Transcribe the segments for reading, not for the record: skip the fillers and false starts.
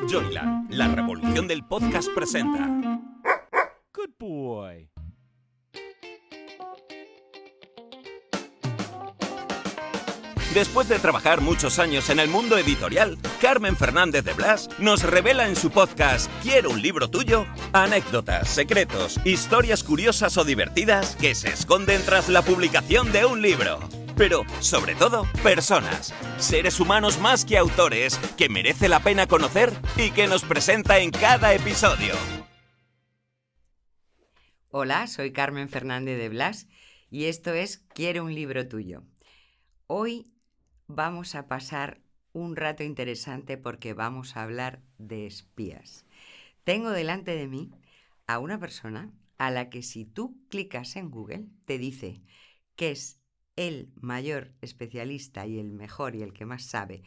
Joyland, la revolución del podcast presenta. Good boy. Después de trabajar muchos años en el mundo editorial, Carmen Fernández de Blas nos revela en su podcast ¿Quiero un libro tuyo? Anécdotas, secretos, historias curiosas o divertidas que se esconden tras la publicación de un libro. Pero, sobre todo, personas, seres humanos más que autores, que merece la pena conocer y que nos presenta en cada episodio. Hola, soy Carmen Fernández de Blas y esto es Quiero un libro tuyo. Hoy vamos a pasar un rato interesante porque vamos a hablar de espías. Tengo delante de mí a una persona a la que si tú clicas en Google te dice que es el mayor especialista y el mejor y el que más sabe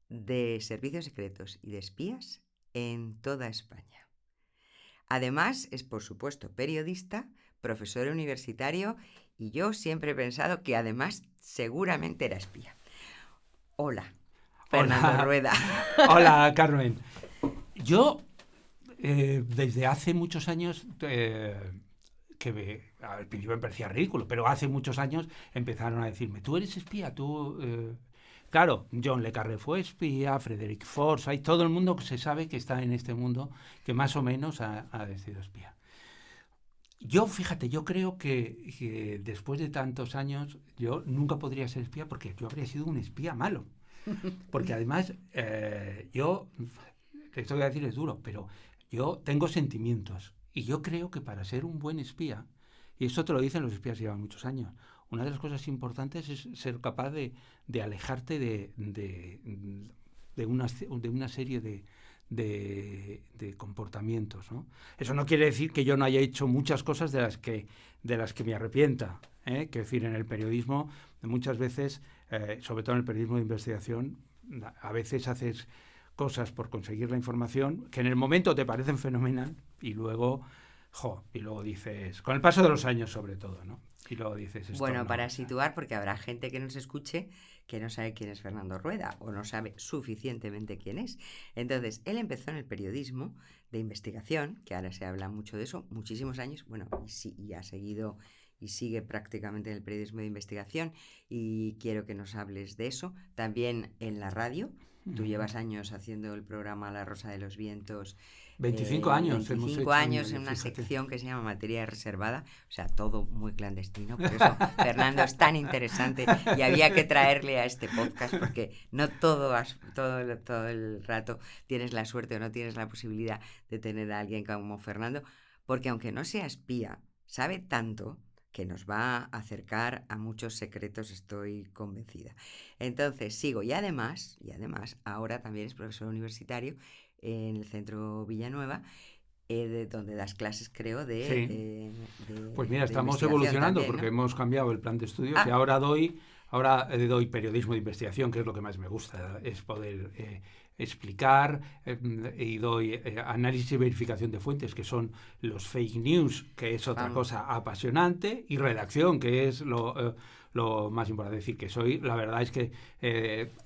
de servicios secretos y de espías en toda España. Además, es por supuesto periodista, profesor universitario y yo siempre he pensado que además seguramente era espía. Hola, Fernando Rueda. Hola, Carmen. Yo, desde hace muchos años, al principio me parecía ridículo, pero hace muchos años empezaron a decirme, tú eres espía, tú... Claro, John le Carré fue espía, Frederick Forsyth, todo el mundo que se sabe que está en este mundo, que más o menos ha sido espía. Yo, fíjate, yo creo que después de tantos años yo nunca podría ser espía porque yo habría sido un espía malo. Porque además, esto que voy a decir es duro, pero yo tengo sentimientos. Y yo creo que para ser un buen espía, y esto te lo dicen los espías que llevan muchos años, una de las cosas importantes es ser capaz de alejarte de una serie de comportamientos, ¿no? Eso no quiere decir que yo no haya hecho muchas cosas de las que me arrepienta, ¿eh? Quiero decir, en el periodismo muchas veces, sobre todo en el periodismo de investigación, a veces haces cosas por conseguir la información que en el momento te parecen fenomenal y luego dices, con el paso de los años sobre todo, ¿no? Y luego dices esto. Bueno, no, para situar, porque habrá gente que nos escuche que no sabe quién es Fernando Rueda o no sabe suficientemente quién es. Entonces, él empezó en el periodismo de investigación, que ahora se habla mucho de eso, muchísimos años, bueno, y ha seguido y sigue prácticamente en el periodismo de investigación y quiero que nos hables de eso. También en la radio, tú llevas años haciendo el programa La Rosa de los Vientos. 25 años 25 años en una sección que se llama Materia Reservada, o sea, todo muy clandestino, por eso Fernando es tan interesante y había que traerle a este podcast porque no todo el rato tienes la suerte o no tienes la posibilidad de tener a alguien como Fernando, porque aunque no sea espía, sabe tanto que nos va a acercar a muchos secretos, estoy convencida. Entonces, sigo. Y además, ahora también es profesor universitario en el Centro Villanueva, donde das clases, creo, pues mira, estamos evolucionando también, ¿no? porque hemos cambiado el plan de estudios y ahora doy periodismo de investigación, que es lo que más me gusta, es poder explicar, y doy análisis y verificación de fuentes, que son los fake news, que es otra cosa apasionante, y redacción, que es lo más importante. Es decir, la verdad es que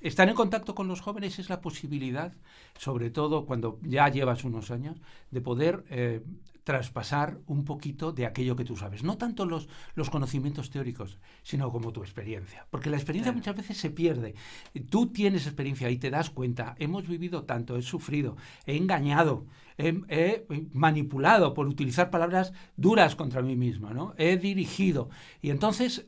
estar en contacto con los jóvenes es la posibilidad, sobre todo cuando ya llevas unos años, de poder traspasar un poquito de aquello que tú sabes. No tanto los conocimientos teóricos, sino como tu experiencia. Porque la experiencia muchas veces se pierde. Tú tienes experiencia y te das cuenta. Hemos vivido tanto, he sufrido, he engañado, he manipulado, por utilizar palabras duras contra mí mismo, ¿no? He dirigido. Y entonces,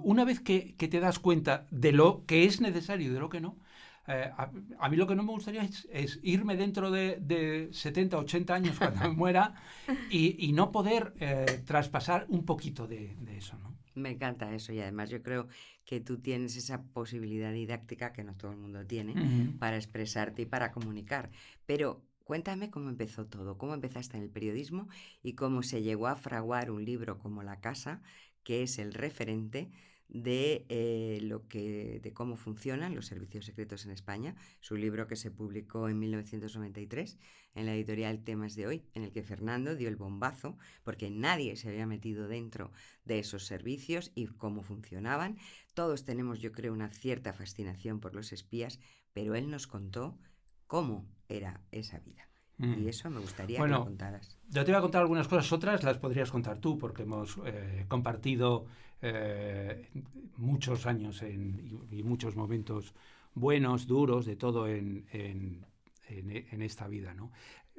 una vez que te das cuenta de lo que es necesario y de lo que no, a mí lo que no me gustaría es irme dentro de 70, 80 años cuando me muera y no poder traspasar un poquito de eso, ¿no? Me encanta eso y además yo creo que tú tienes esa posibilidad didáctica que no todo el mundo tiene para expresarte y para comunicar. Pero cuéntame cómo empezó todo, cómo empezaste en el periodismo y cómo se llegó a fraguar un libro como La Casa, que es el referente de cómo funcionan los servicios secretos en España. Es un libro que se publicó en 1993 en la editorial Temas de Hoy, en el que Fernando dio el bombazo porque nadie se había metido dentro de esos servicios y cómo funcionaban. Todos tenemos, yo creo, una cierta fascinación por los espías, pero él nos contó cómo era esa vida. Y eso me gustaría que lo contaras. Yo te voy a contar algunas cosas, otras las podrías contar tú, porque hemos compartido muchos años y muchos momentos buenos, duros, de todo en esta vida, ¿no?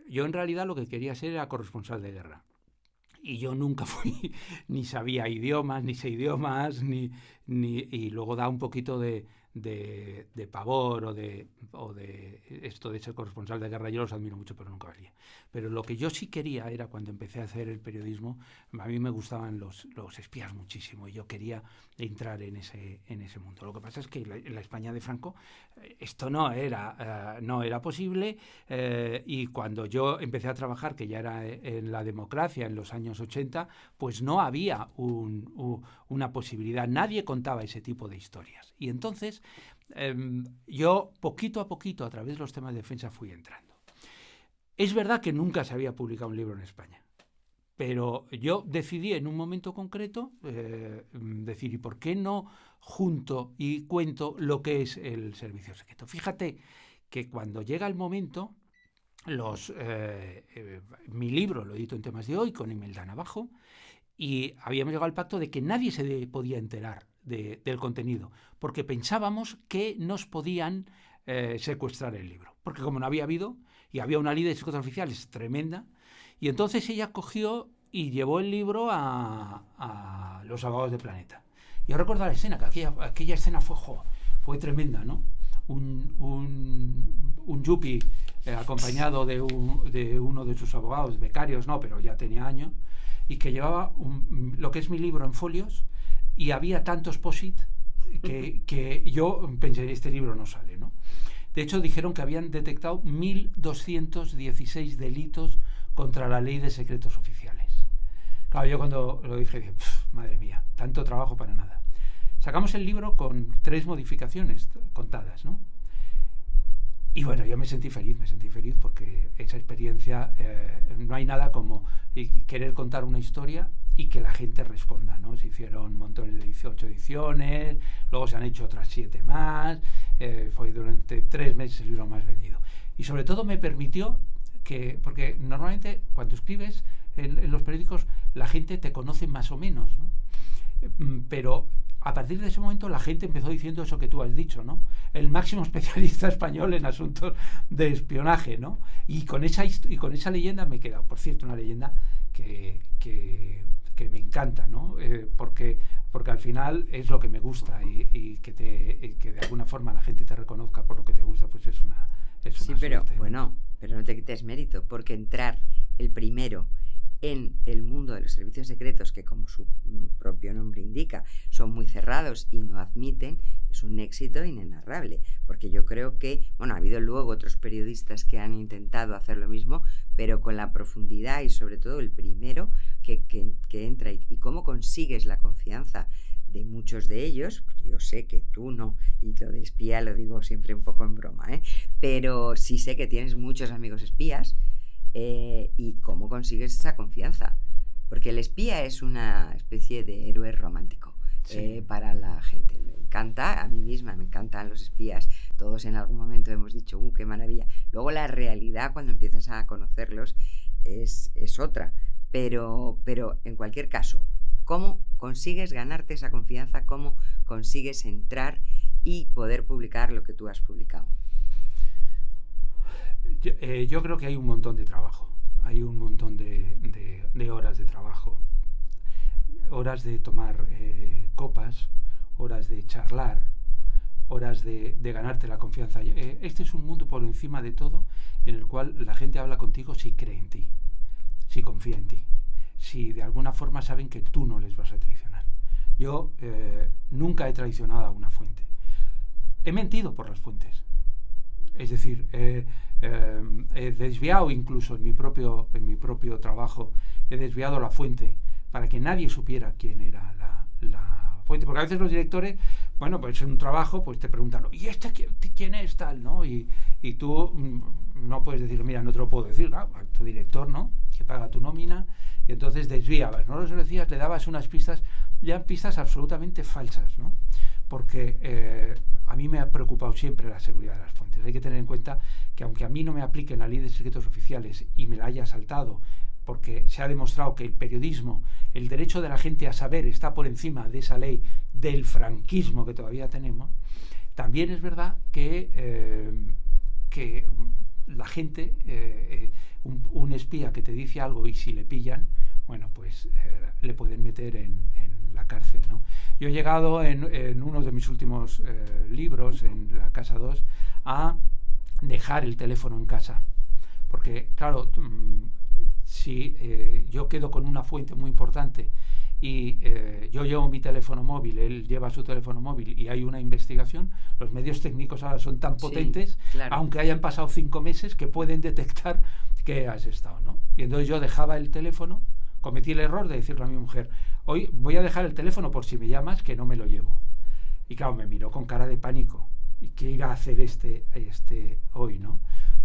Yo en realidad lo que quería ser era corresponsal de guerra. Y yo nunca fui, ni sabía idiomas, ni sé idiomas, y luego da un poquito de pavor o de esto de ser corresponsal de guerra. Yo los admiro mucho, pero nunca valía. Pero lo que yo sí quería era, cuando empecé a hacer el periodismo, a mí me gustaban los espías muchísimo y yo quería entrar en ese mundo. Lo que pasa es que en la España de Franco esto no era posible, y cuando yo empecé a trabajar, que ya era en la democracia en los años 80, pues no había una posibilidad. Nadie contaba ese tipo de historias. Y entonces yo poquito a poquito, a través de los temas de defensa, fui entrando. Es verdad que nunca se había publicado un libro en España, pero yo decidí en un momento concreto decir, ¿y por qué no junto y cuento lo que es el servicio secreto? Fíjate que cuando llega el momento, mi libro lo edito en Temas de Hoy con Imelda Navajo, y habíamos llegado al pacto de que nadie se podía enterar del contenido, porque pensábamos que nos podían secuestrar el libro, porque como no había habido, y había una ley de secretos oficiales tremenda, y entonces ella cogió y llevó el libro a los abogados de Planeta. Yo recuerdo la escena, que aquella escena fue tremenda, ¿no? Un yuppie acompañado de uno de sus abogados, becarios no, pero ya tenía años, y que llevaba lo que es mi libro en folios, y había tantos post-it que yo pensé, este libro no sale, ¿no? De hecho, dijeron que habían detectado 1.216 delitos contra la ley de secretos oficiales. Claro, yo cuando lo dije, madre mía, tanto trabajo para nada. Sacamos el libro con 3 modificaciones contadas, ¿no? Y bueno, yo me sentí feliz porque esa experiencia, no hay nada como querer contar una historia y que la gente responda, ¿no? Se hicieron montones de 18 ediciones, luego se han hecho otras 7 más, fue durante 3 meses el libro más vendido. Y sobre todo me permitió porque normalmente cuando escribes en los periódicos la gente te conoce más o menos, ¿no? Pero a partir de ese momento la gente empezó diciendo eso que tú has dicho, ¿no? El máximo especialista español en asuntos de espionaje, ¿no? Y con esa leyenda me he quedado. Por cierto, una leyenda que me encanta, ¿no? Porque al final es lo que me gusta y que de alguna forma la gente te reconozca por lo que te gusta, pues es una sí, pero suerte, ¿no? Bueno, pero no te quites mérito, porque entrar el primero en el mundo de los servicios secretos, que como su propio nombre indica, son muy cerrados y no admiten, es un éxito inenarrable, porque yo creo que, bueno, ha habido luego otros periodistas que han intentado hacer lo mismo, pero con la profundidad y sobre todo el primero que entra y cómo consigues la confianza de muchos de ellos, porque yo sé que tú no, y lo del espía lo digo siempre un poco en broma, pero sí sé que tienes muchos amigos espías. Y cómo consigues esa confianza, porque el espía es una especie de héroe romántico, sí, para la gente. Me encanta, a mí misma me encantan los espías, todos en algún momento hemos dicho qué maravilla. Luego la realidad, cuando empiezas a conocerlos, es otra, pero en cualquier caso, ¿cómo consigues ganarte esa confianza? ¿Cómo consigues entrar y poder publicar lo que tú has publicado? Yo creo que hay un montón de trabajo, hay un montón de horas de trabajo, horas de tomar copas, horas de charlar, horas de ganarte la confianza. Este es un mundo por encima de todo en el cual la gente habla contigo si cree en ti, si confía en ti, si de alguna forma saben que tú no les vas a traicionar. Yo nunca he traicionado a una fuente, he mentido por las fuentes. Es decir, he desviado incluso en mi propio trabajo, he desviado la fuente para que nadie supiera quién era la fuente. Porque a veces los directores, bueno, pues en un trabajo pues te preguntan, ¿y quién es tal? ¿No? Y tú no puedes decir, mira, no te lo puedo decir, a tu director, ¿no? Que paga tu nómina, y entonces desviabas, no lo decías, le dabas unas pistas, ya pistas absolutamente falsas, ¿no? porque a mí me ha preocupado siempre la seguridad de las fuentes. Hay que tener en cuenta que aunque a mí no me apliquen la ley de secretos oficiales y me la haya saltado, porque se ha demostrado que el periodismo, el derecho de la gente a saber está por encima de esa ley del franquismo que todavía tenemos, también es verdad que la gente, un espía que te dice algo y si le pillan, bueno, pues le pueden meter en la cárcel, ¿no? Yo he llegado en uno de mis últimos libros, en La Casa 2, a dejar el teléfono en casa. Porque, claro, si yo quedo con una fuente muy importante y yo llevo mi teléfono móvil, él lleva su teléfono móvil y hay una investigación, los medios técnicos ahora son tan potentes, claro, aunque hayan pasado 5 meses, que pueden detectar que has estado, ¿no? Y entonces yo dejaba el teléfono, cometí el error de decirle a mi mujer, hoy voy a dejar el teléfono por si me llamas, que no me lo llevo. Y claro, me miró con cara de pánico. ¿Y qué irá a hacer este hoy, no?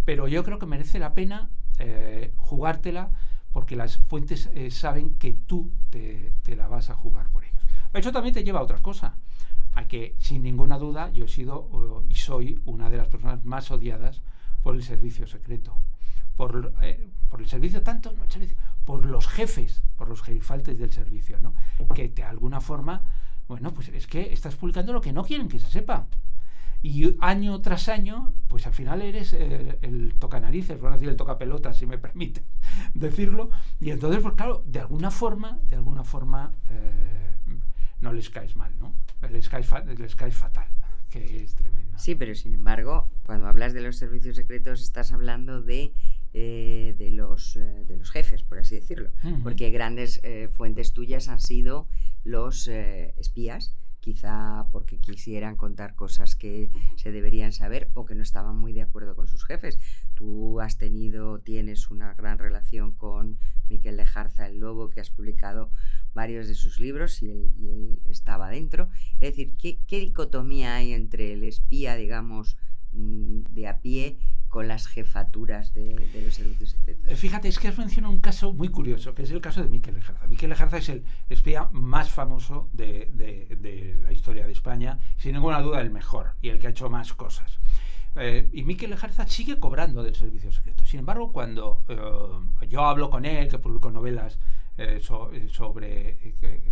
Pero yo creo que merece la pena jugártela, porque las fuentes saben que tú te la vas a jugar por ellos. Eso también te lleva a otra cosa, a que sin ninguna duda yo he sido y soy una de las personas más odiadas por el servicio secreto. Por el servicio, tanto no el servicio, por los jefes, por los gerifaltes del servicio, ¿no? Que de alguna forma, bueno, pues es que estás publicando lo que no quieren que se sepa. Y año tras año, pues al final eres el tocanarices, van a decir el tocapelotas, si me permite decirlo. Y entonces, pues claro, de alguna forma, no les caes mal, ¿no? Les caes fatal, que es tremendo. Sí, pero sin embargo, cuando hablas de los servicios secretos, estás hablando de los jefes, por así decirlo. Uh-huh. Porque grandes fuentes tuyas han sido los espías, quizá porque quisieran contar cosas que se deberían saber o que no estaban muy de acuerdo con sus jefes. Tú tienes una gran relación con Miquel Lejarza, el Lobo, que has publicado varios de sus libros y él estaba dentro. Es decir, ¿qué dicotomía hay entre el espía, digamos, de a pie con las jefaturas de los servicios secretos? Fíjate, es que has mencionado un caso muy curioso, que es el caso de Miquel Lejarza. Miquel Lejarza es el espía más famoso de la historia de España, sin ninguna duda el mejor y el que ha hecho más cosas. Y Miquel Lejarza sigue cobrando del servicio secreto. Sin embargo, cuando yo hablo con él, que publico novelas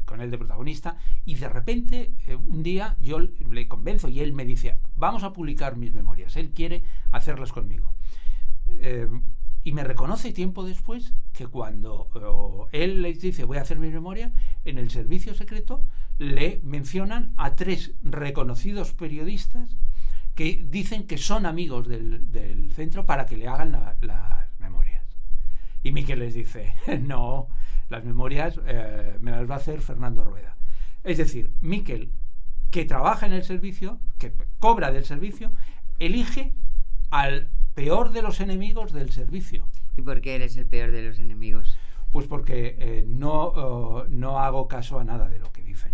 con él de protagonista, y de repente un día yo le convenzo y él me dice, vamos a publicar mis memorias, él quiere hacerlas conmigo, y me reconoce tiempo después que cuando él les dice voy a hacer mis memorias, en el servicio secreto le mencionan a 3 reconocidos periodistas que dicen que son amigos del centro para que le hagan las memorias. Y Miquel les dice, no, las memorias me las va a hacer Fernando Rueda. Es decir, Miquel, que trabaja en el servicio, que cobra del servicio, elige al peor de los enemigos del servicio. ¿Y por qué eres el peor de los enemigos? Pues porque no hago caso a nada de lo que dicen,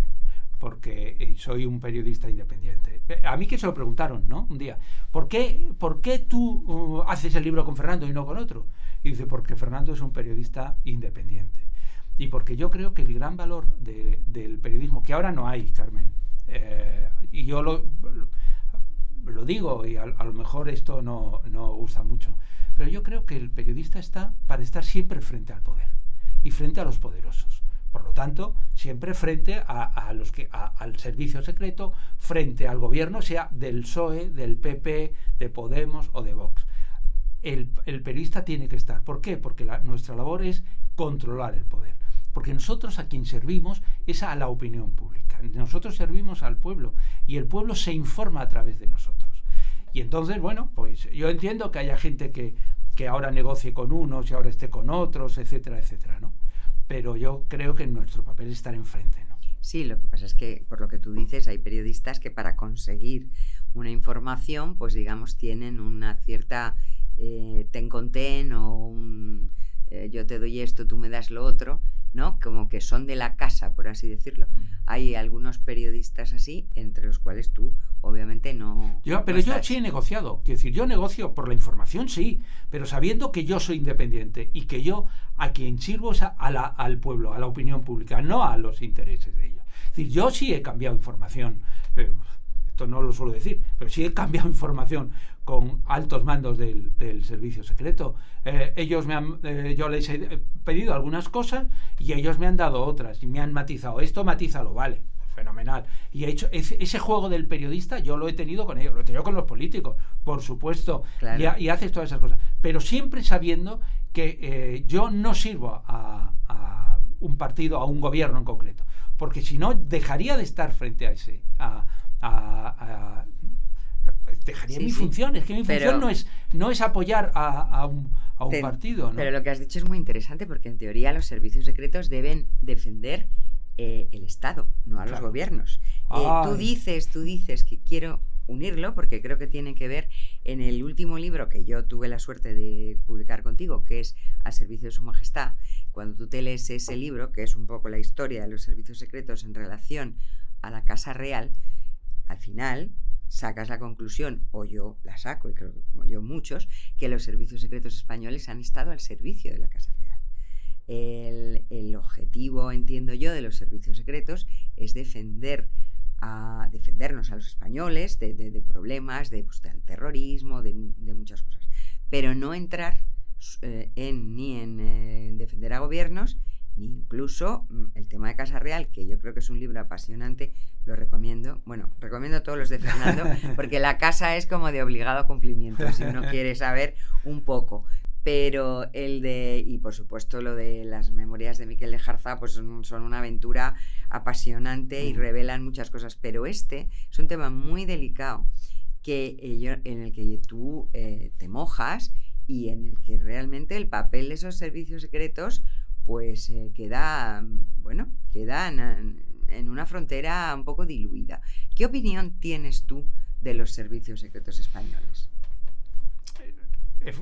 porque soy un periodista independiente. A mí que se lo preguntaron, ¿no? Un día, ¿por qué tú haces el libro con Fernando y no con otro? Y dice, porque Fernando es un periodista independiente. Y porque yo creo que el gran valor del periodismo, que ahora no hay, Carmen, y yo lo digo, y a lo mejor esto no gusta mucho, pero yo creo que el periodista está para estar siempre frente al poder y frente a los poderosos. Por lo tanto, siempre frente al servicio secreto, frente al gobierno, sea del PSOE, del PP, de Podemos o de Vox. El periodista tiene que estar. ¿Por qué? Porque nuestra labor es controlar el poder. Porque nosotros a quien servimos es a la opinión pública. Nosotros servimos al pueblo y el pueblo se informa a través de nosotros. Y entonces, bueno, pues yo entiendo que haya gente que ahora negocie con unos y ahora esté con otros, etcétera, etcétera, ¿no? Pero yo creo que nuestro papel es estar enfrente, ¿no? Sí, lo que pasa es que, por lo que tú dices, hay periodistas que para conseguir una información, pues digamos, tienen una cierta ten con ten o yo te doy esto, tú me das lo otro, ¿no? Como que son de la casa, por así decirlo. Hay algunos periodistas así, entre los cuales tú, obviamente, no... Yo sí he negociado. Quiero decir, yo negocio por la información, sí, pero sabiendo que yo soy independiente y que yo a quien sirvo es al pueblo, a la opinión pública, no a los intereses de ellos. Es decir, yo sí he cambiado información, esto no lo suelo decir, pero sí he cambiado información con altos mandos del servicio secreto. Yo les he pedido algunas cosas y ellos me han dado otras y me han matizado. Esto matízalo, vale, fenomenal. Y he hecho ese juego del periodista, yo lo he tenido con ellos, lo he tenido con los políticos, por supuesto, claro. y haces todas esas cosas. Pero siempre sabiendo que yo no sirvo a un partido, a un gobierno en concreto, porque si no dejaría de estar frente a ese, dejaría mi función. Es que mi función no es apoyar a un partido, ¿no? Pero lo que has dicho es muy interesante, porque en teoría los servicios secretos deben defender el Estado, no a los gobiernos. Tú dices que quiero unirlo, porque creo que tiene que ver en el último libro que yo tuve la suerte de publicar contigo, que es Al servicio de su majestad. Cuando tú te lees ese libro, que es un poco la historia de los servicios secretos en relación a la Casa Real, al final sacas la conclusión, o yo la saco, y creo que como yo muchos, que los servicios secretos españoles han estado al servicio de la Casa Real. El objetivo, entiendo yo, de los servicios secretos es defendernos a los españoles de problemas, del terrorismo, de muchas cosas, pero no entrar ni en defender a gobiernos, ni incluso el tema de Casa Real, que yo creo que es un libro apasionante, lo recomiendo. Bueno, recomiendo todos los de Fernando, porque la casa es como de obligado cumplimiento, si uno quiere saber un poco. Pero y por supuesto lo de las memorias de Miquel de Jarza, pues son una aventura apasionante y revelan muchas cosas. Pero este es un tema muy delicado en el que tú te mojas, y en el que realmente el papel de esos servicios secretos pues queda en una frontera un poco diluida. ¿Qué opinión tienes tú de los servicios secretos españoles?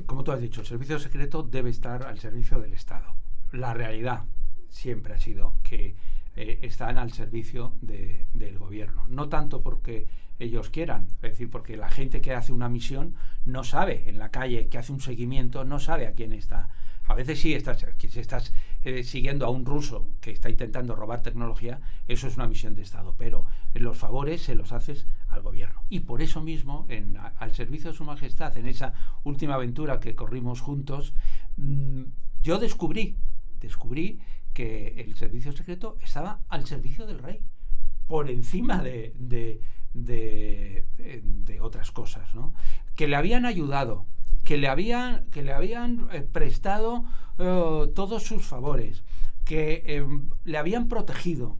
Como tú has dicho, el servicio secreto debe estar al servicio del Estado. La realidad siempre ha sido que están al servicio del gobierno. No tanto porque ellos quieran, es decir, porque la gente que hace una misión no sabe, en la calle, que hace un seguimiento, no sabe a quién está. A veces sí, si estás siguiendo a un ruso que está intentando robar tecnología, eso es una misión de Estado, pero los favores se los haces al gobierno. Y por eso mismo, al servicio de su majestad, en esa última aventura que corrimos juntos, yo descubrí que el servicio secreto estaba al servicio del rey, por encima de otras cosas, ¿no? Que le habían ayudado, que le habían prestado todos sus favores, que le habían protegido.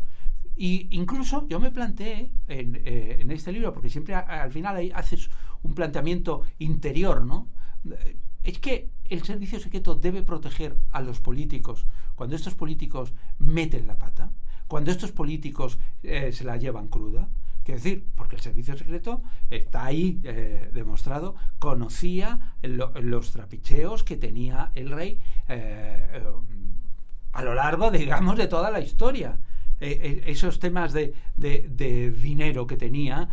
Y incluso yo me planteé en este libro, porque siempre al final ahí haces un planteamiento interior, ¿no? Es que el servicio secreto debe proteger a los políticos cuando estos políticos meten la pata, cuando estos políticos se la llevan cruda. Quiero decir, porque el servicio secreto está ahí demostrado, conocía los trapicheos que tenía el rey a lo largo, digamos, de toda la historia. Esos temas de dinero que tenía,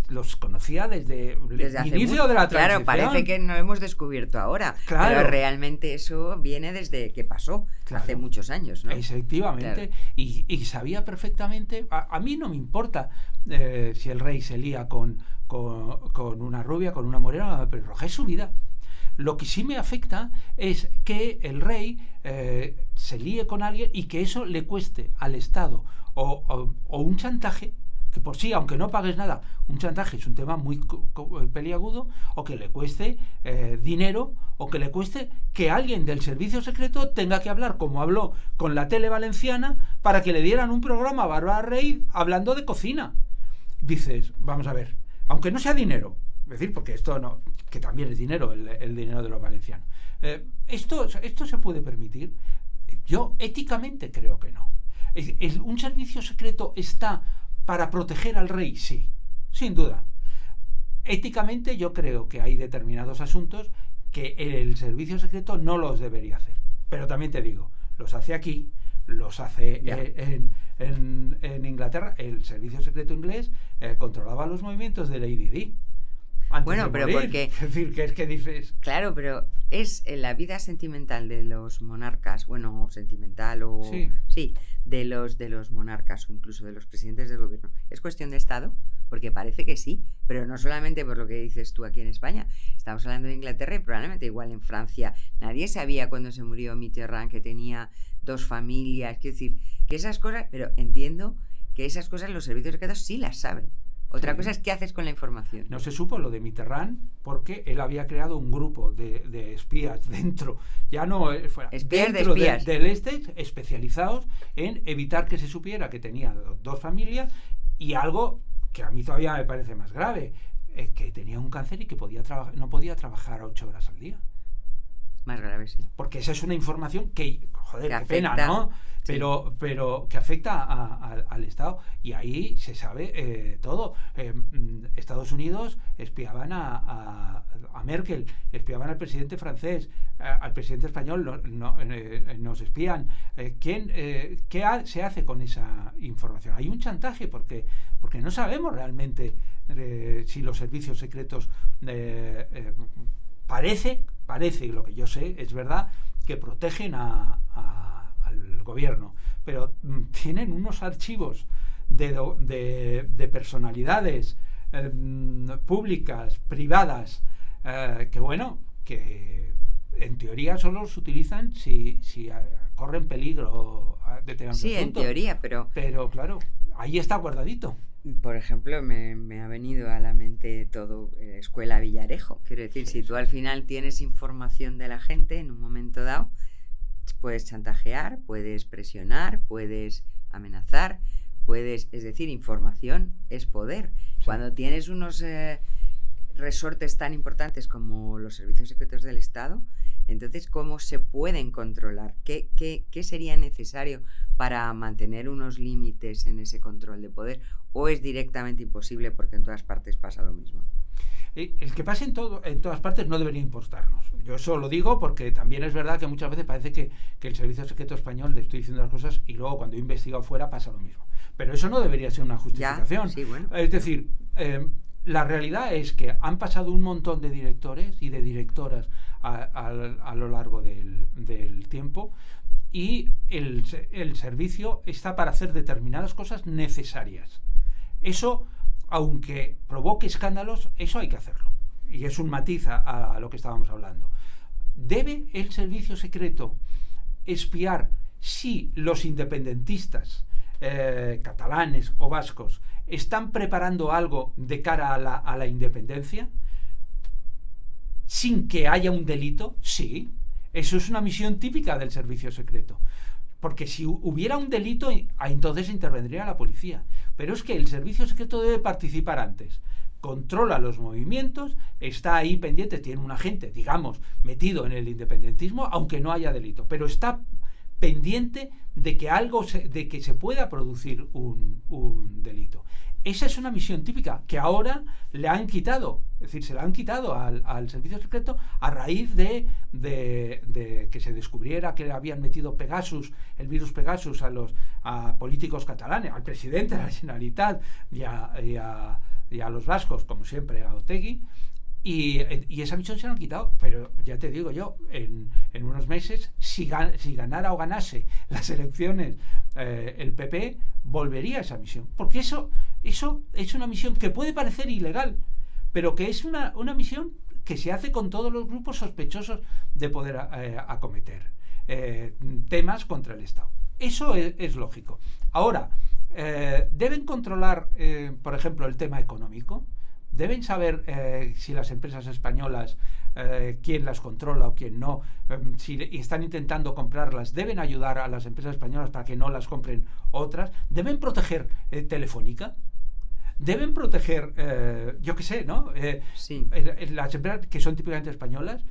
los conocía desde el inicio de la transición. Claro, parece que no hemos descubierto ahora, claro. Pero realmente eso viene desde que pasó, claro, hace muchos años, ¿no? Efectivamente, claro. Y sabía perfectamente, a mí no me importa si el rey se lía con una rubia, con una morena, pero roja es su vida. Lo que sí me afecta es que el rey se líe con alguien y que eso le cueste al Estado o un chantaje, que por sí, aunque no pagues nada, un chantaje es un tema muy peliagudo, o que le cueste dinero, o que le cueste que alguien del servicio secreto tenga que hablar, como habló con la tele valenciana, para que le dieran un programa a Bárbara Rey hablando de cocina. Dices, vamos a ver, aunque no sea dinero, es decir, porque esto no, que también es dinero, el dinero de los valencianos. ¿Esto se puede permitir? Yo éticamente creo que no. ¿Un servicio secreto está para proteger al rey? Sí, sin duda. Éticamente yo creo que hay determinados asuntos que el servicio secreto no los debería hacer. Pero también te digo, los hace aquí, los hace en Inglaterra. El servicio secreto inglés controlaba los movimientos de Lady Di. antes Bueno, de pero morir. porque... Es decir, que es que dices... Claro, pero es la vida sentimental de los monarcas, bueno, sentimental o... Sí. Sí, de los monarcas o incluso de los presidentes del gobierno. ¿Es cuestión de Estado? Porque parece que sí, pero no solamente por lo que dices tú aquí en España. Estamos hablando de Inglaterra y probablemente igual en Francia. Nadie sabía cuando se murió Mitterrand que tenía 2 familias. Quiero decir, que esas cosas... Pero entiendo que esas cosas los servicios secretos sí las saben. Otra Sí. cosa es qué haces con la información. No se supo lo de Mitterrand porque él había creado un grupo de espías dentro, ya no fuera, Espías de dentro espías. del este, especializados en evitar que se supiera que tenía 2 familias y algo que a mí todavía me parece más grave, que tenía un cáncer y que no podía trabajar 8 horas al día. Más grave, sí. Porque esa es una información que, joder, Que qué pena, afecta, ¿no? sí. Pero que afecta al Estado. Y ahí se sabe todo. Estados Unidos espiaban a Merkel, espiaban al presidente francés, al presidente español nos espían. ¿Qué se hace con esa información? Hay un chantaje porque no sabemos realmente si los servicios secretos parece, y lo que yo sé es verdad, que protegen al gobierno, pero tienen unos archivos de personalidades públicas, privadas, que en teoría solo se utilizan si corren peligro determinados Sí, en asuntos. teoría, pero Claro, ahí está guardadito. por ejemplo, me ha venido a la mente todo Escuela Villarejo. Quiero decir, si tú al final tienes información de la gente en un momento dado, puedes chantajear, puedes presionar, puedes amenazar, es decir, información es poder. Sí. Cuando tienes unos resortes tan importantes como los servicios secretos del Estado, entonces, ¿cómo se pueden controlar? ¿Qué sería necesario para mantener unos límites en ese control de poder? ¿O es directamente imposible porque en todas partes pasa lo mismo? El que pase en todas partes no debería importarnos. Yo eso lo digo porque también es verdad que muchas veces parece que el Servicio Secreto Español le estoy diciendo las cosas y luego cuando he investigado fuera pasa lo mismo. Pero eso no debería ser una justificación. Ya, sí, bueno. Es decir, la realidad es que han pasado un montón de directores y de directoras a lo largo del tiempo y el servicio está para hacer determinadas cosas necesarias. Eso, aunque provoque escándalos, eso hay que hacerlo. Y es un matiz a lo que estábamos hablando. ¿Debe el servicio secreto espiar si los independentistas catalanes o vascos están preparando algo de cara a la independencia sin que haya un delito? Sí, eso es una misión típica del servicio secreto, porque si hubiera un delito entonces intervendría la policía, pero es que el servicio secreto debe participar antes, controla los movimientos, está ahí pendiente, tiene un agente, digamos, metido en el independentismo, aunque no haya delito, pero está pendiente de que se pueda producir un delito. Esa es una misión típica que ahora le han quitado, es decir, se la han quitado al servicio secreto a raíz de que se descubriera que habían metido Pegasus, el virus Pegasus a políticos catalanes, al presidente de la Generalitat y a los vascos, como siempre, a Otegi. Y esa misión se la han quitado, pero ya te digo yo, en unos meses, si ganara o ganase las elecciones el PP, volvería a esa misión. Porque eso es una misión que puede parecer ilegal, pero que es una misión que se hace con todos los grupos sospechosos de poder acometer temas contra el Estado. Eso es lógico. Ahora, ¿deben controlar, por ejemplo, el tema económico? ¿Deben saber si las empresas españolas, quién las controla o quién no? Si están intentando comprarlas, ¿deben ayudar a las empresas españolas para que no las compren otras? ¿Deben proteger Telefónica? ¿Deben proteger, yo qué sé, ¿no? Sí. Las empresas que son típicamente españolas,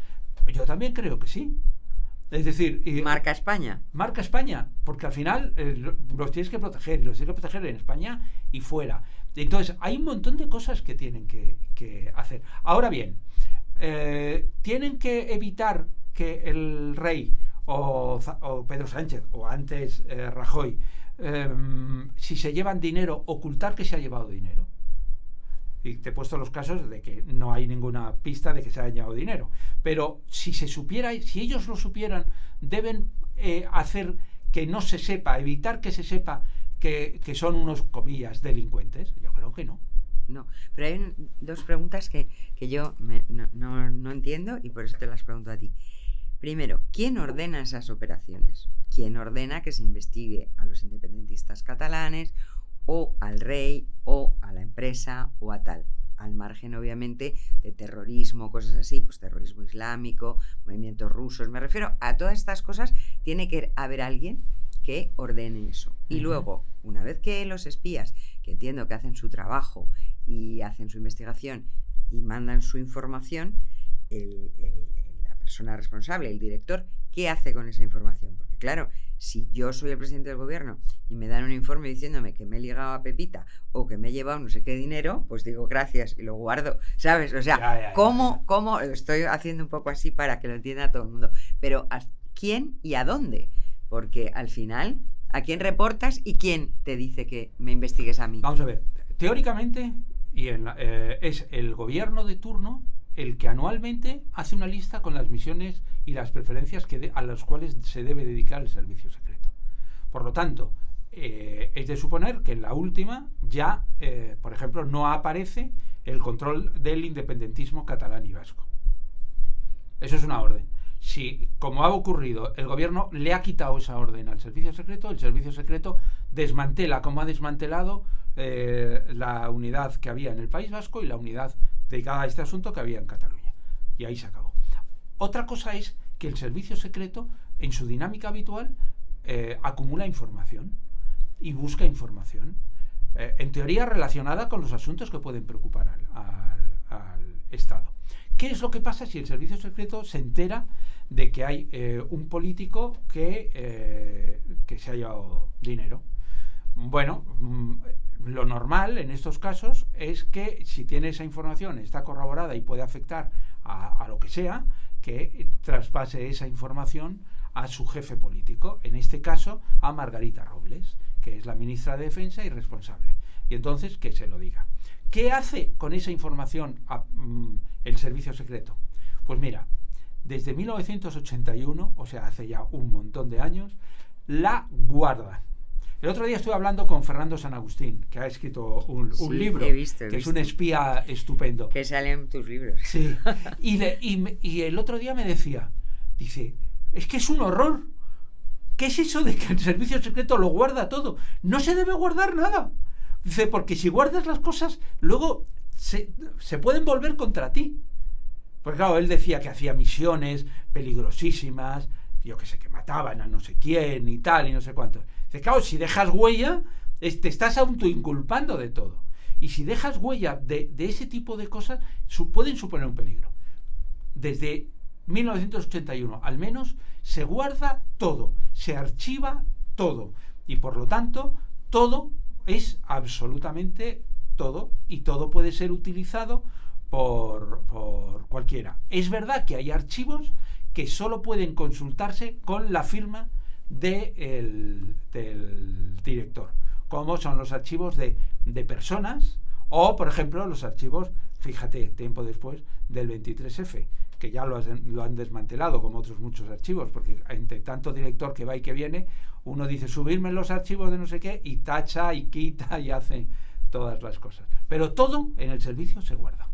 yo también creo que sí. Es decir, Marca España. Marca España, porque al final los tienes que proteger, y los tienes que proteger en España y fuera. Entonces, hay un montón de cosas que tienen que hacer. Ahora bien, tienen que evitar que el rey o Pedro Sánchez, o antes Rajoy, si se llevan dinero, ocultar que se ha llevado dinero. Y te he puesto los casos de que no hay ninguna pista de que se haya llevado dinero. Pero si se supiera, si ellos lo supieran, deben hacer que no se sepa, evitar que se sepa que son unos, comillas, delincuentes. Yo creo que no. No, pero hay dos preguntas que yo no entiendo y por eso te las pregunto a ti. Primero, ¿quién ordena esas operaciones? ¿Quién ordena que se investigue a los independentistas catalanes o al rey o a la empresa o a tal? Al margen, obviamente, de terrorismo, cosas así, pues terrorismo islámico, movimientos rusos, me refiero a todas estas cosas, tiene que haber alguien que ordene eso. Y luego, una vez que los espías, que entiendo que hacen su trabajo y hacen su investigación y mandan su información, la persona responsable, el director, ¿qué hace con esa información? Porque claro, si yo soy el presidente del gobierno y me dan un informe diciéndome que me he ligado a Pepita o que me he llevado no sé qué dinero, pues digo gracias y lo guardo, ¿sabes? O sea, ¿cómo? Lo estoy haciendo un poco así para que lo entienda todo el mundo. Pero ¿a quién y a dónde? Porque al final, ¿a quién reportas y quién te dice que me investigues a mí? Vamos a ver, teóricamente es el gobierno de turno el que anualmente hace una lista con las misiones y las preferencias a las cuales se debe dedicar el servicio secreto. Por lo tanto, es de suponer que en la última ya, por ejemplo, no aparece el control del independentismo catalán y vasco. Eso es una orden. Si, como ha ocurrido, el gobierno le ha quitado esa orden al servicio secreto, el servicio secreto desmantela, como ha desmantelado la unidad que había en el País Vasco y la unidad dedicada a este asunto que había en Cataluña. Y ahí se acabó. Otra cosa es que el servicio secreto, en su dinámica habitual, acumula información y busca información, en teoría relacionada con los asuntos que pueden preocupar al Estado. ¿Qué es lo que pasa si el servicio secreto se entera de que hay un político que se ha llevado dinero? Bueno, lo normal en estos casos es que si tiene esa información, está corroborada y puede afectar a lo que sea, que traspase esa información a su jefe político, en este caso a Margarita Robles, que es la ministra de Defensa y responsable. Y entonces que se lo diga. ¿Qué hace con esa información el servicio secreto? Pues mira, desde 1981, o sea, hace ya un montón de años, la guarda. El otro día estuve hablando con Fernando San Agustín, que ha escrito un libro, que es un espía estupendo. Que salen tus libros. Sí. Y el otro día me decía, dice, es que es un horror. ¿Qué es eso de que el servicio secreto lo guarda todo? No se debe guardar nada. Dice, porque si guardas las cosas, luego se pueden volver contra ti. Porque claro, él decía que hacía misiones peligrosísimas, yo que sé, que mataban a no sé quién y tal y no sé cuánto. Dice, claro, si dejas huella, te estás autoinculpando de todo. Y si dejas huella de ese tipo de cosas, pueden suponer un peligro. Desde 1981, al menos, se guarda todo, se archiva todo. Y por lo tanto, todo es absolutamente todo, y todo puede ser utilizado por cualquiera. Es verdad que hay archivos que solo pueden consultarse con la firma del director, como son los archivos de personas o, por ejemplo, los archivos, fíjate, tiempo después del 23F, que ya lo han desmantelado, como otros muchos archivos, porque entre tanto director que va y que viene, uno dice subirme los archivos de no sé qué y tacha y quita y hace todas las cosas. Pero todo en el servicio se guarda.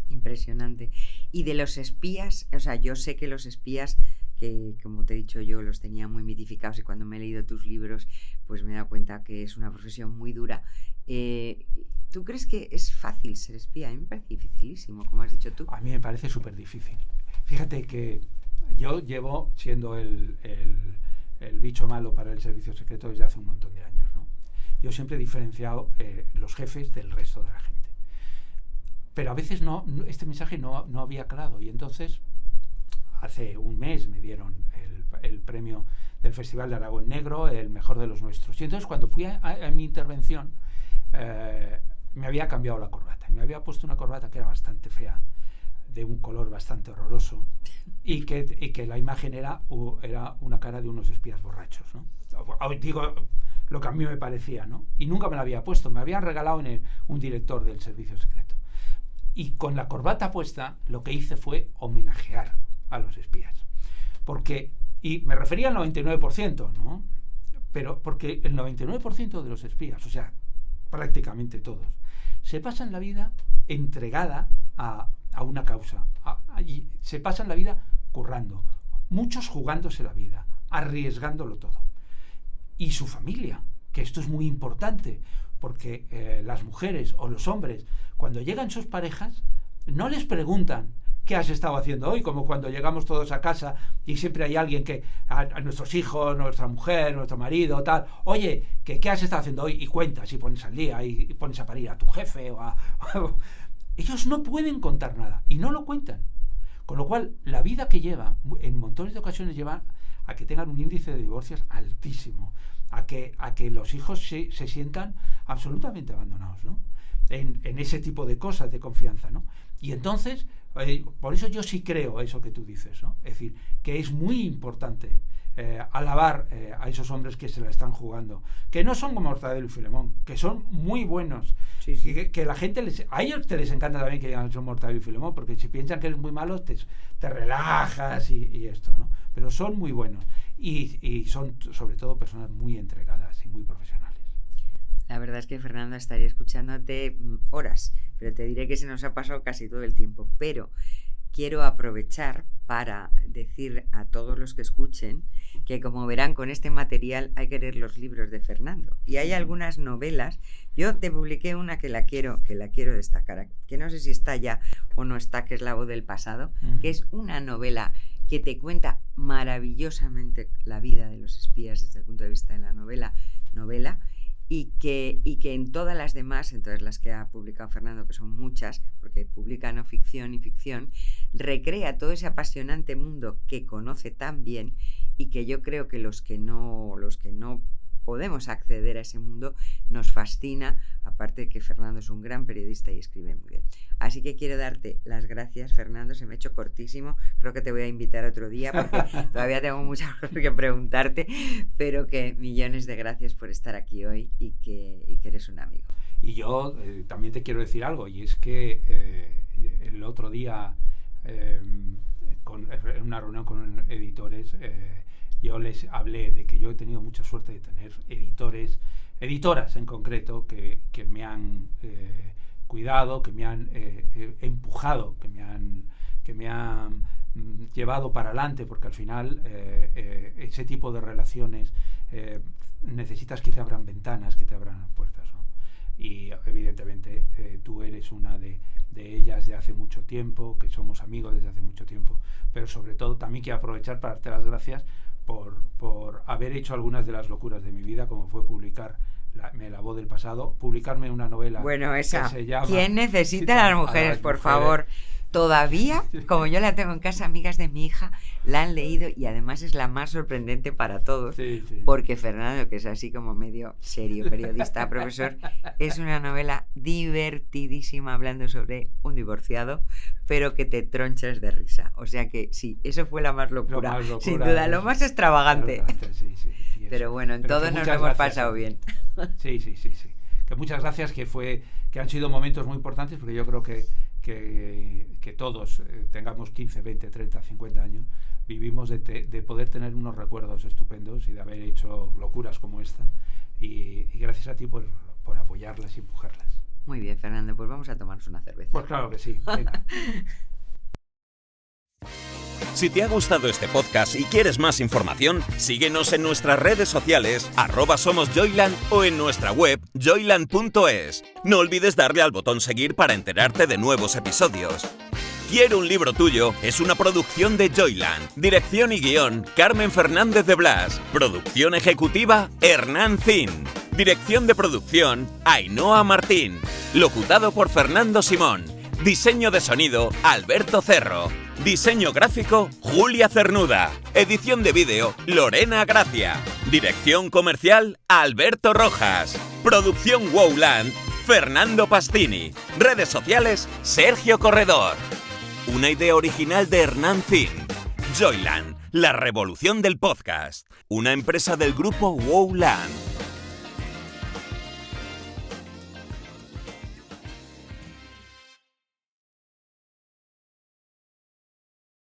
Impresionante. Y de los espías, o sea, yo sé que los espías, que como te he dicho yo, los tenía muy mitificados, y cuando me he leído tus libros, pues me he dado cuenta que es una profesión muy dura. ¿Tú crees que es fácil ser espía? A mí me parece dificilísimo, como has dicho tú. A mí me parece súper difícil. Fíjate que yo llevo siendo el bicho malo para el servicio secreto desde hace un montón de años, ¿no? Yo siempre he diferenciado los jefes del resto de la gente. Pero a veces este mensaje no había calado, y entonces hace un mes me dieron el premio del Festival de Aragón Negro, el mejor de los nuestros. Y entonces cuando fui a mi intervención, me había cambiado la corbata. Me había puesto una corbata que era bastante fea, de un color bastante horroroso, y que la imagen era una cara de unos espías borrachos, ¿no? Digo lo que a mí me parecía, ¿no? Y nunca me la había puesto. Me habían regalado un director del servicio secreto. y con la corbata puesta lo que hice fue homenajear a los espías. Y me refería al 99%, ¿no? Pero porque el 99% de los espías, o sea, prácticamente todos, se pasan la vida entregada a una causa. Y se pasan la vida currando. Muchos jugándose la vida, arriesgándolo todo. Y su familia, que esto es muy importante, porque las mujeres o los hombres, cuando llegan sus parejas, no les preguntan ¿qué has estado haciendo hoy? Como cuando llegamos todos a casa y siempre hay alguien que, a nuestros hijos, nuestra mujer, nuestro marido, tal, oye, ¿qué has estado haciendo hoy? Y cuentas y pones al día y pones a parir a tu jefe ellos no pueden contar nada y no lo cuentan. Con lo cual, la vida que lleva, en montones de ocasiones lleva a que tengan un índice de divorcios altísimo, a que los hijos se sientan absolutamente abandonados, ¿no? En ese tipo de cosas de confianza, ¿no? Y entonces, por eso yo sí creo eso que tú dices, ¿no? Es decir, que es muy importante alabar a esos hombres que se la están jugando, que no son como Mortadelo y Filemón, que son muy buenos, sí, sí. Que la gente a ellos les encanta también que digan son Mortadelo y Filemón, porque si piensan que eres muy malo te relajas y esto, ¿no? Pero son muy buenos y son sobre todo personas muy entregadas y muy profesionales. La verdad es que, Fernando, estaría escuchándote horas, pero te diré que se nos ha pasado casi todo el tiempo. Pero quiero aprovechar para decir a todos los que escuchen que, como verán, con este material hay que leer los libros de Fernando. Y hay algunas novelas. Yo te publiqué una que la quiero destacar, que no sé si está ya o no está, que es La voz del pasado, que es una novela que te cuenta maravillosamente la vida de los espías desde el punto de vista de la novela, y que en todas las demás, en todas las que ha publicado Fernando, que son muchas, porque publica no ficción y ficción, recrea todo ese apasionante mundo que conoce tan bien y que yo creo que los que no podemos acceder a ese mundo nos fascina, aparte de que Fernando es un gran periodista y escribe muy bien. Así que quiero darte las gracias, Fernando, se me ha hecho cortísimo, creo que te voy a invitar otro día porque todavía tengo muchas cosas que preguntarte, pero que millones de gracias por estar aquí hoy y que eres un amigo. Y yo también te quiero decir algo, y es que el otro día, en una reunión con editores, yo les hablé de que yo he tenido mucha suerte de tener editoras en concreto, que me han cuidado, que me han empujado, que me han llevado para adelante, porque al final ese tipo de relaciones necesitas que te abran ventanas, que te abran puertas, ¿no? Y evidentemente tú eres una de ellas de hace mucho tiempo, que somos amigos desde hace mucho tiempo, pero sobre todo también quiero aprovechar para darte las gracias por haber hecho algunas de las locuras de mi vida, como fue publicar La voz del pasado, publicarme una novela. Bueno, esa, que se llama ¿Quién necesita a las mujeres, por favor? Todavía, como yo la tengo en casa, amigas de mi hija la han leído y además es la más sorprendente para todos, porque Fernando, que es así como medio serio, periodista, profesor, es una novela divertidísima hablando sobre un divorciado, pero que te tronchas de risa. O sea que sí, eso fue la más locura, sin duda, lo más extravagante. Pero bueno, en todo nos lo hemos pasado bien. Sí. Que muchas gracias, que han sido momentos muy importantes, porque yo creo que todos, tengamos 15, 20, 30, 50 años, vivimos de poder tener unos recuerdos estupendos y de haber hecho locuras como esta. Y gracias a ti por apoyarlas y empujarlas. Muy bien, Fernando, pues vamos a tomarnos una cerveza. Pues claro que sí, venga. Si te ha gustado este podcast y quieres más información, síguenos en nuestras redes sociales @somosjoyland o en nuestra web joyland.es. No olvides darle al botón seguir para enterarte de nuevos episodios. Quiero un libro tuyo es una producción de Joyland. Dirección y guión, Carmen Fernández de Blas. Producción ejecutiva, Hernán Zin. Dirección de producción, Ainhoa Martín. Locutado por Fernando Simón. Diseño de sonido, Alberto Cerro. Diseño gráfico, Julia Cernuda. Edición de vídeo, Lorena Gracia. Dirección comercial, Alberto Rojas. Producción Wowland, Fernando Pastini. Redes sociales, Sergio Corredor. Una idea original de Hernán Zin. Joyland, la revolución del podcast. Una empresa del grupo Wowland.